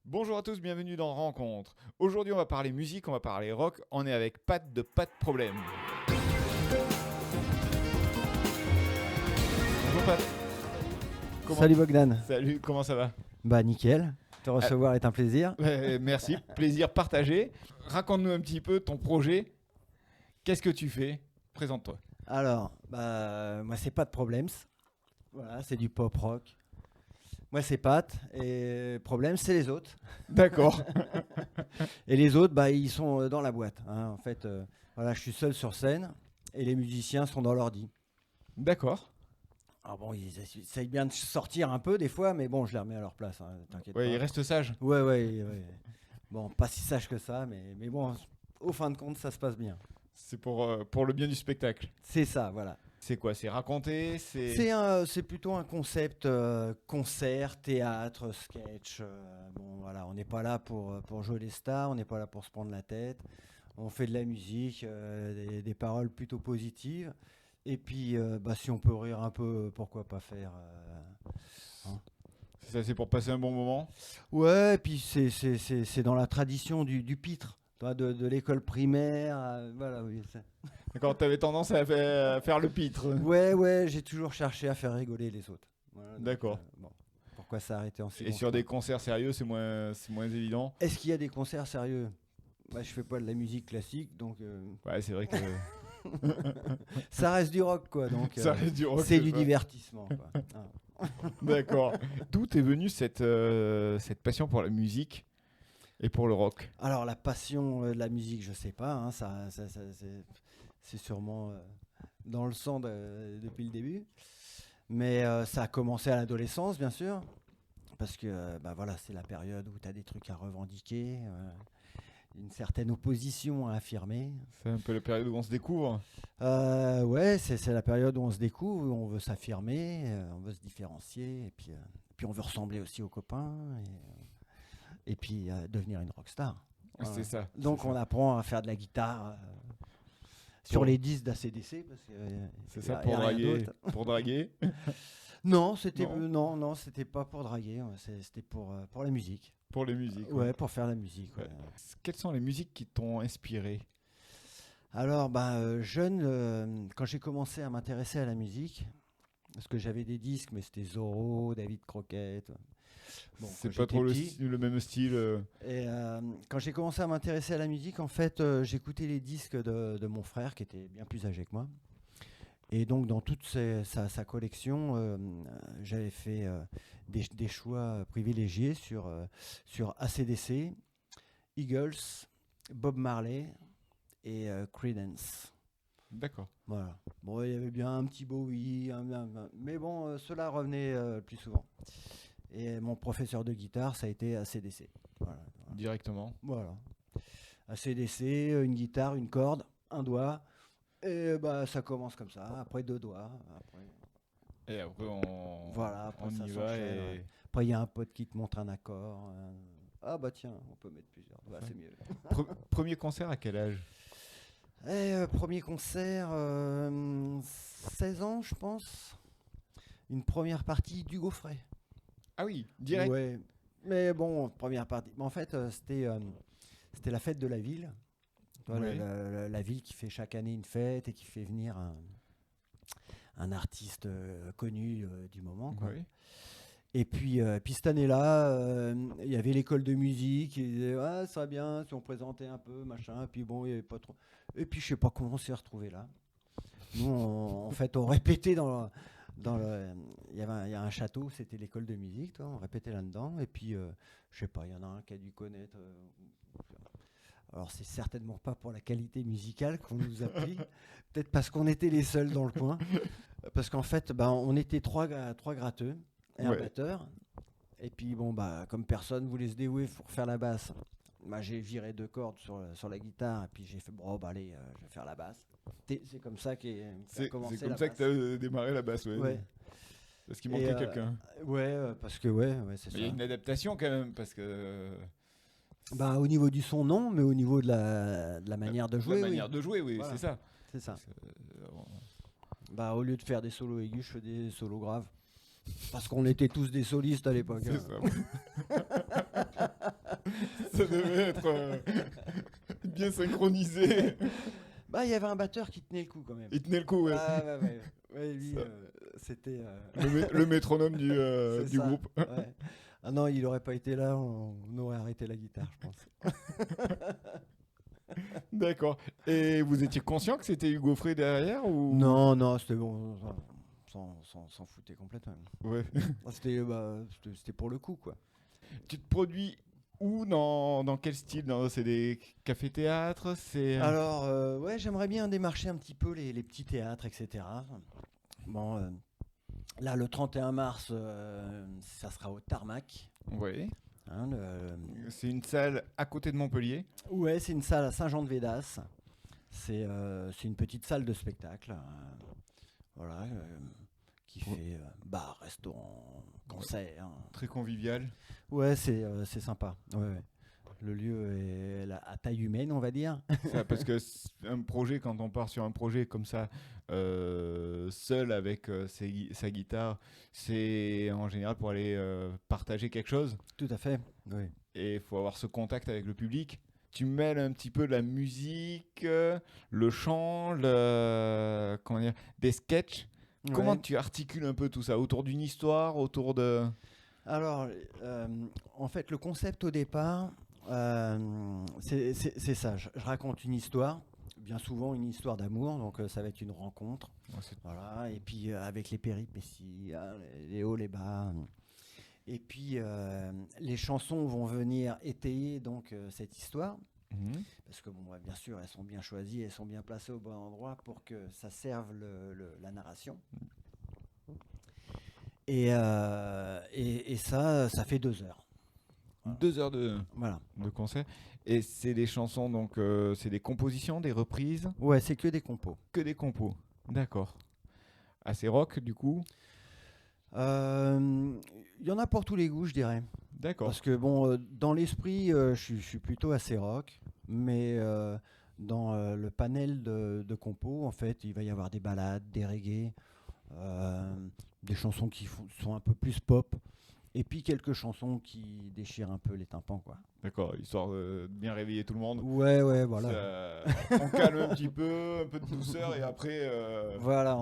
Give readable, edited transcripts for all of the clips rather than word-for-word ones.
Bonjour à tous, bienvenue dans Rencontre. Aujourd'hui, on va parler musique, on va parler rock. On est avec Pat de Pas de Problème. Bonjour Pat. Salut Bogdan. Salut, comment ça va? Bah nickel, te recevoir est un plaisir. Merci, plaisir partagé. Raconte-nous un petit peu ton projet. Qu'est-ce que tu fais? Présente-toi. Alors, moi c'est Pas de Problème. Voilà, c'est du pop rock. Moi c'est Pat et Problème c'est les autres. D'accord. Et les autres, ils sont dans la boîte. Hein. En fait, voilà, je suis seul sur scène et les musiciens sont dans l'ordi. D'accord. Alors bon, ils essayent bien de sortir un peu des fois, mais bon, je les remets à leur place, hein, t'inquiète pas. Ouais, il reste sage. Ouais. Bon, pas si sage que ça, mais bon, au fin de compte, ça se passe bien. C'est pour le bien du spectacle. C'est ça, voilà. C'est quoi? C'est raconter? C'est plutôt un concept concert, théâtre, sketch. Bon, voilà, on n'est pas là pour jouer les stars, on n'est pas là pour se prendre la tête. On fait de la musique, des paroles plutôt positives. Et puis, si on peut rire un peu, pourquoi pas faire hein. C'est ça, c'est pour passer un bon moment? Ouais, et puis c'est dans la tradition du pitre, de l'école primaire. Voilà, oui. D'accord, t'avais tendance à faire le pitre. Ouais, j'ai toujours cherché à faire rigoler les autres. Voilà, donc, D'accord. Bon, pourquoi ça a arrêté en second Et sur temps. des concerts sérieux, c'est moins évident. Est-ce qu'il y a des concerts sérieux? Je fais pas de la musique classique, donc Ouais, c'est vrai que ça reste du rock, quoi. Donc ça reste du rock. c'est du quoi. divertissement, quoi. Ah. D'accord. D'où est venue cette passion pour la musique et pour le rock? Alors la passion de la musique, je sais pas, hein, c'est sûrement dans le sang depuis le début. Mais ça a commencé à l'adolescence, bien sûr, parce que voilà, c'est la période où tu as des trucs à revendiquer, une certaine opposition à affirmer. C'est un peu la période où on se découvre. Ouais, c'est la période où on se découvre, où on veut s'affirmer, on veut se différencier, et puis on veut ressembler aussi aux copains, et puis devenir une rockstar. Voilà. C'est ça. Donc c'est on ça. apprend à faire de la guitare sur les disques d'ACDC, parce que C'est y ça a pour rien draguer. d'autre. Pour draguer. Non, c'était Non. non, c'était pas pour draguer, ouais, c'était pour la musique. Pour les musiques. Ouais, pour faire la musique. Ouais. Ouais. Quelles sont les musiques qui t'ont inspiré? Alors, jeune, quand j'ai commencé à m'intéresser à la musique, parce que j'avais des disques, mais c'était Zorro, David Crockett. Bon, C'est quand pas trop j'étais petit. le même style. Et quand j'ai commencé à m'intéresser à la musique, en fait, j'écoutais les disques de mon frère, qui était bien plus âgé que moi. Et donc, dans toute sa collection, j'avais fait des choix privilégiés sur AC/DC, Eagles, Bob Marley et Creedence. D'accord. Voilà. Bon, il y avait bien un petit Bowie, mais bon, cela revenait le plus souvent. Et mon professeur de guitare, ça a été AC/DC. Voilà. Directement. Voilà. AC/DC, une guitare, une corde, un doigt. Et ça commence comme ça. Après deux doigts. Et après, Voilà, après on ça y va. s'enchaîne. Et... Après, il y a un pote qui te montre un accord. Ah tiens, on peut mettre plusieurs doigts, c'est mieux. Premier concert à quel âge? Premier concert, 16 ans, je pense. Une première partie d'Hugo Frey. Ah oui, direct. Ouais. Mais bon, première partie. Mais en fait, c'était la fête de la ville. Voilà, Ouais. la ville qui fait chaque année une fête et qui fait venir un artiste connu du moment, quoi. Oui. Et puis cette année-là, il y avait l'école de musique. Ils disaient ah, ça serait bien si on présentait un peu, machin. Et puis bon, il n'y avait pas trop. Et puis je sais pas comment on s'est retrouvé là. Nous, en fait, on répétait il y a un château, c'était l'école de musique, toi, on répétait là-dedans. Et puis, je sais pas, il y en a un qui a dû connaître. Alors, c'est certainement pas pour la qualité musicale qu'on nous a pris, peut-être parce qu'on était les seuls dans le coin. Parce qu'en fait, on était trois gratteux et un Ouais. batteur. Et puis, bon, comme personne voulait se dévouer pour faire la basse, j'ai viré deux cordes sur la guitare. Et puis, j'ai fait, bon, allez, je vais faire la basse. C'est comme ça qu'a C'est commencé comme la ça basse. que t'as démarré la basse, ouais. Ouais. Parce qu'il manquait Et, quelqu'un. Ouais, parce que c'est Mais il y a ça. une adaptation quand même, parce que... Au niveau du son, non, mais au niveau de la manière de jouer, La manière de jouer, oui, Voilà. c'est ça. c'est ça. Parce que, Au lieu de faire des solos aigus, je fais des solos graves. Parce qu'on était tous des solistes à l'époque. c'est ça. Ça devait être bien synchronisé. Bah, il y avait un batteur qui tenait le coup quand même. Il tenait le coup, ouais. Ah ouais, ouais. Ouais, lui, Ça. c'était. Le métronome C'est du ça, groupe. ouais. Ah non, il aurait pas été là, on aurait arrêté la guitare, je pense. D'accord. Et vous étiez conscient que c'était Hugo Frey derrière ou... Non, non, c'était bon, s'en foutait complètement. Ouais. C'était pour le coup, quoi. Tu te produis où dans quel style? C'est des cafés-théâtres? Alors, ouais, j'aimerais bien démarcher un petit peu les petits théâtres, etc. Bon, là, le 31 mars, ça sera au Tarmac. Oui. Hein, C'est une salle à côté de Montpellier. Ouais, c'est une salle à Saint-Jean-de-Védas. C'est une petite salle de spectacle, voilà, qui fait bar, restaurant, concert. Très convivial. Ouais, c'est sympa. Ouais, ouais. Le lieu est à taille humaine, on va dire. Ça, parce que un projet, quand on part sur un projet comme ça, seul avec sa guitare, c'est en général pour aller partager quelque chose. Tout à fait. Oui. Et il faut avoir ce contact avec le public. Tu mêles un petit peu la musique, le chant, comment dire, des sketchs. Comment Ouais. tu articules un peu tout ça autour d'une histoire, autour de... Alors, en fait, le concept au départ, c'est ça. Je raconte une histoire, bien souvent une histoire d'amour, donc ça va être une rencontre. Ouais, Voilà, et puis avec les péripéties, les hauts, les bas. Et puis les chansons vont venir étayer donc cette histoire. Mhm. Parce que, bon, ouais, bien sûr, elles sont bien choisies, elles sont bien placées au bon endroit pour que ça serve la narration. Et ça fait 2 heures. Voilà. 2 heures de Voilà. concert. Et c'est des chansons, donc c'est des compositions, des reprises, Ouais, c'est que des compos. que des compos. D'accord. Assez rock, du coup. Il y en a pour tous les goûts, je dirais. D'accord. Parce que, bon, dans l'esprit, je suis plutôt assez rock. Mais dans le panel de compos, en fait, il va y avoir des ballades, des reggae, des chansons qui sont un peu plus pop. Et puis quelques chansons qui déchirent un peu les tympans, quoi. D'accord, histoire de bien réveiller tout le monde. Ouais, ouais, voilà. On calme un petit peu, un peu de douceur et après, Voilà,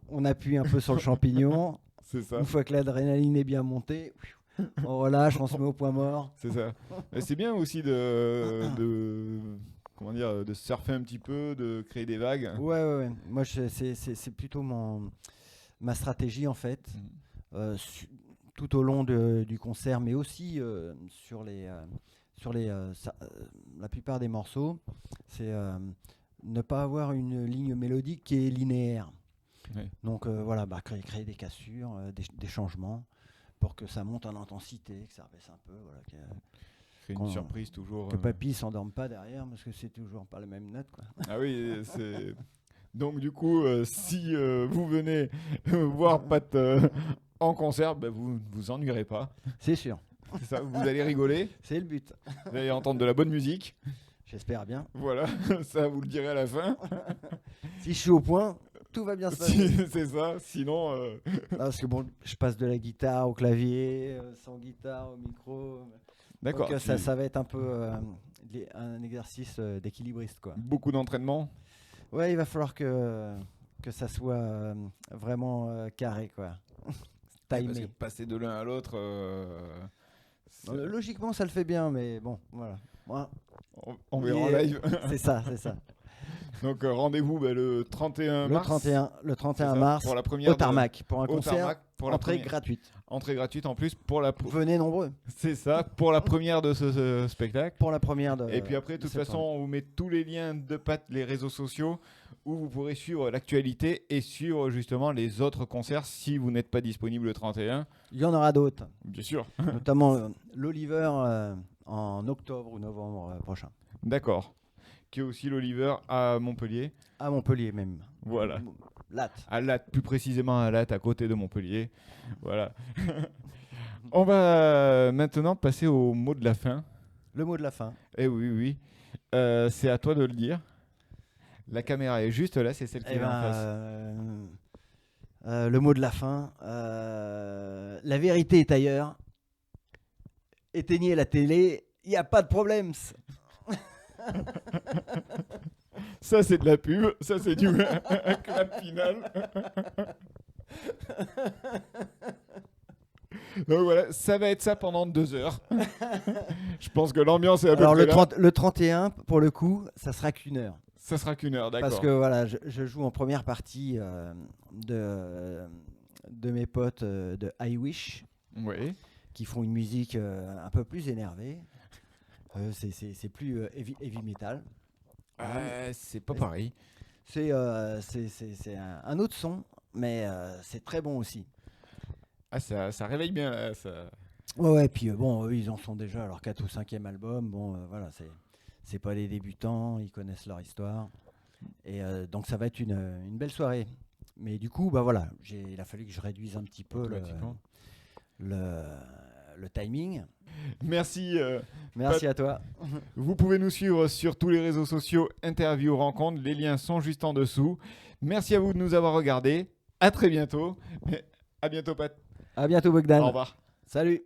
on appuie un peu sur le champignon. c'est ça. Une fois que l'adrénaline est bien montée, on relâche, on se met au point mort. C'est ça. Mais c'est bien aussi comment dire, de surfer un petit peu, de créer des vagues. Ouais, ouais, ouais. Moi, c'est plutôt ma stratégie, en fait, tout au long du concert, mais aussi sur la plupart des morceaux, c'est ne pas avoir une ligne mélodique qui est linéaire. Ouais. Donc voilà, créer des cassures, des changements pour que ça monte en intensité, que ça rebaisse un peu, voilà, Créer une surprise toujours. que Papy s'endorme pas derrière parce que c'est toujours pas la même note, quoi. Ah oui, c'est. Donc du coup, si vous venez voir Pat en concert, bah, vous ne vous ennuierez pas. C'est sûr, C'est ça, vous allez rigoler, c'est le but. vous allez entendre de la bonne musique. J'espère bien. Voilà, ça vous le direz à la fin. Si je suis au point, tout va bien se passer. C'est ça, sinon... Parce que bon, je passe de la guitare au clavier, sans guitare au micro. D'accord. Donc ça va être un peu un exercice d'équilibriste, quoi. Beaucoup d'entraînement. Ouais, il va falloir que ça soit vraiment carré, quoi. Parce que Timé. passer de l'un à l'autre... Logiquement, ça le fait bien, mais bon, voilà. Ouais, on verra en live. c'est ça, c'est ça. Donc rendez-vous le 31 mars. Le 31 C'est ça, mars, pour la première au Tarmac, pour un au concert, Tarmac, pour la entrée première. gratuite. Entrée gratuite en plus pour la... Venez nombreux C'est ça, pour la première de ce spectacle. pour la première de. Et puis après, de toute façon, septembre. on vous met tous les liens de Pat, les réseaux sociaux, où vous pourrez suivre l'actualité et suivre justement les autres concerts si vous n'êtes pas disponible le 31. Il y en aura d'autres, Bien sûr. notamment l'Oliver en octobre ou novembre prochain. D'accord. Qui est aussi l'Oliver à Montpellier. À Montpellier même. Voilà. Latte. À Latte, plus précisément à Latte, à côté de Montpellier. Voilà. On va maintenant passer au mot de la fin. Le mot de la fin. Eh oui, oui. C'est à toi de le dire. La caméra est juste là, c'est celle qui Eh est en ben, face. le mot de la fin. La vérité est ailleurs. Éteignez la télé Il n'y a pas de problème. Ça, c'est de la pub. Ça, c'est du clap final. Donc voilà, ça va être ça pendant 2 heures. Je pense que l'ambiance est à peu Alors près là. le 31, pour le coup, ça sera qu'une heure. Ça sera qu'une heure, d'accord. Parce que voilà, je joue en première partie de mes potes de I Wish, Oui. qui font une musique un peu plus énervée. C'est plus heavy metal. C'est pas pareil. C'est un autre son, mais c'est très bon aussi. Ah, ça réveille bien là. Ça... Ouais, puis bon, eux, ils en sont déjà à leur 4 ou 5e album. Bon, voilà, c'est pas des débutants, ils connaissent leur histoire. Et donc, ça va être une belle soirée. Mais du coup, bah voilà, il a fallu que je réduise un petit peu le timing. Merci. Merci à toi. Vous pouvez nous suivre sur tous les réseaux sociaux, interviews, rencontres. Les liens sont juste en dessous. Merci à vous de nous avoir regardés. À très bientôt. À bientôt, Pat. À bientôt, Bogdan. Au revoir. Salut.